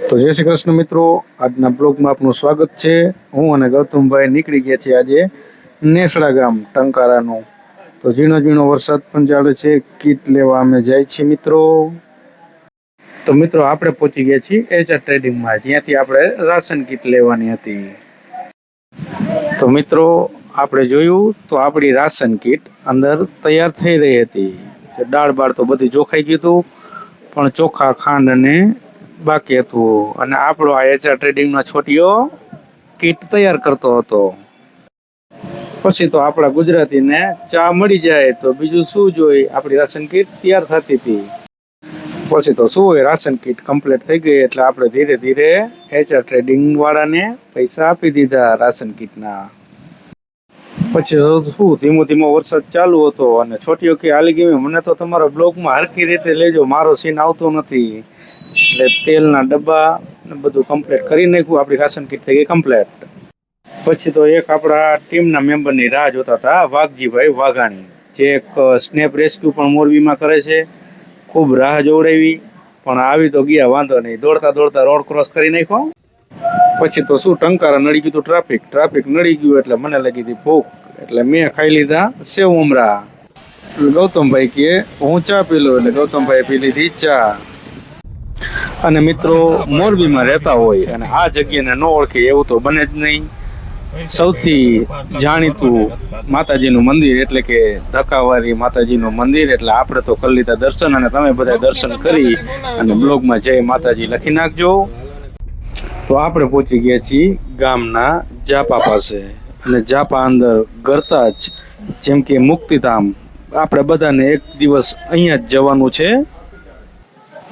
તો જય શ્રી કૃષ્ણ મિત્રો, આજના બ્લોગમાં આપનું સ્વાગત છે। હું અને ગૌતમભાઈ નીકળી ગયા છીએ આજે નેસડા ગામ ટંકારાનું। તો ઝીણો ઝીણો વરસાદ પણ ચાલે છે, કીટ લેવા અમે જાય છીએ મિત્રો। તો મિત્રો આપણે પહોંચી ગયા છીએ એચઆર ટ્રેડિંગમાં, જ્યાંથી આપણે રાશન કીટ લેવાની હતી। તો મિત્રો આપણે જોયું તો આપણી રાશન કીટ અંદર તૈયાર થઈ રહી હતી। દાળ બાળ તો બધી જોખાઈ ગયું હતું, પણ ચોખા ખાંડ અને બાકી હતું। અને આપણો આ એચઆર ટ્રેડિંગનો છોટીઓ કીટ તૈયાર કરતો હતો। પછી તો આપણા ગુજરાતીને ચા મળી જાય તો બીજું શું જોઈએ, આપણી રાશન કીટ તૈયાર થતી હતી। પછી તો શું હોય, રાશન કીટ કમ્પ્લીટ થઈ ગઈ એટલે આપણે ધીરે ધીરે એચઆર ટ્રેડિંગ વાળાને પૈસા આપી દીધા રાશન કીટના। પછી શું ધીમો ધીમો વરસાદ ચાલુ હતો અને છોટીઓ કે હાલી ગઈ, મને તો તમારા બ્લોગમાં હરખી રીતે લેજો, મારો સીન આવતો નથી। એટલે તેલના ડબ્બા બધું કમ્પ્લીટ કરી નાખ્યું, આપણી રાશન કીટ થઈ ગઈ કમ્પ્લીટ। પછી તો એક આપણા ટીમના મેમ્બરની રાહ જોતા હતા, વાઘજીભાઈ વાઘાણી, જે એક સ્નેપ રેસ્ક્યુ પણ મોરબીમાં કરે છે। ખૂબ રાહ જોવડાવી પણ આવી તો ગયા, વાંધો નહીં, દોડતા દોડતા રોડ ક્રોસ કરી નાખ્યો। પછી તો શું ટંકારા નડી ગયું હતું, ટ્રાફિક નડી ગયું એટલે મને લાગી હતી ભૂખ, એટલે મેં ખાઈ લીધા સેવ ઉમરા। ગૌતમભાઈ કે હું ચા પી લઉં, એટલે ગૌતમભાઈ પી લીધી ચા। અને મિત્રો મોરબીમાં રહેતા હોય અને આ જગ્યાને ન ઓળખે એવું તો બને જ નહીં। સૌથી જાણીતું માતાજીનું મંદિર એટલે કે ધક્કાવારી માતાજીનું મંદિર, એટલે આપણે તો કરી લીધા દર્શન, અને તમે બધા દર્શન કરી અને બ્લોગમાં જય માતાજી લખી નાખજો। તો આપણે પહોંચી ગયા છીએ ગામના જાપા પાસે, અને જાપા અંદર ગરતા જ જેમ કે મુક્તિધામ, આપણે બધાને એક દિવસ અહીંયા જ જવાનું છે।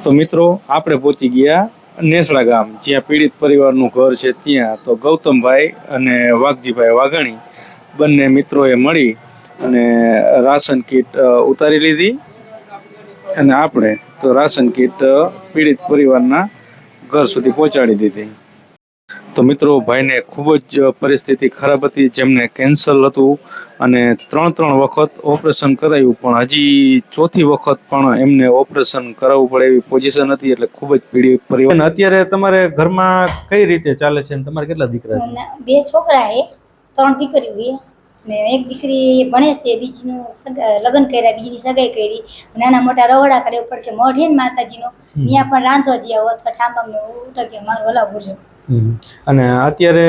તો મિત્રો આપણે પહોંચી ગયા નેસડા ગામ, જ્યાં પીડિત પરિવારનું ઘર છે ત્યાં। તો ગૌતમભાઈ અને વાઘજીભાઈ વાઘાણી બંને મિત્રોએ મળી અને રાશન કીટ ઉતારી લીધી, અને આપણે તો રાશન કીટ પીડિત પરિવારના ઘર સુધી પહોંચાડી દીધી। તો મિત્રો ભાઈને ખૂબ જ પરિસ્થિતિ ખરાબ હતી, જેમને કેન્સર હતું અને 3 વખત ઓપરેશન કરાયું, પણ હજી ચોથી વખત પણ એમને ઓપરેશન કરાવવું પડે એવી પોઝિશન હતી, એટલે ખૂબ જ પીડિત પરિવાર। અત્યારે તમારે ઘરમાં કઈ રીતે ચાલે છે, તમારે કેટલા દીકરા છે? 2 છોકરા છે, 3 દીકરીઓ છે, ને એક દીકરી ભણે છે, બીજીનું લગ્ન કર્યા, બીજીની સગાઈ કરી, નાના મોટા રવડા કરે ઉપર કે મોઢે ને માતાજીનો ત્યાં પણ રાંધો જ્યાં અથવા ઠામમ ને ઉઠકે મારું હલાવ કરજો। અને અત્યારે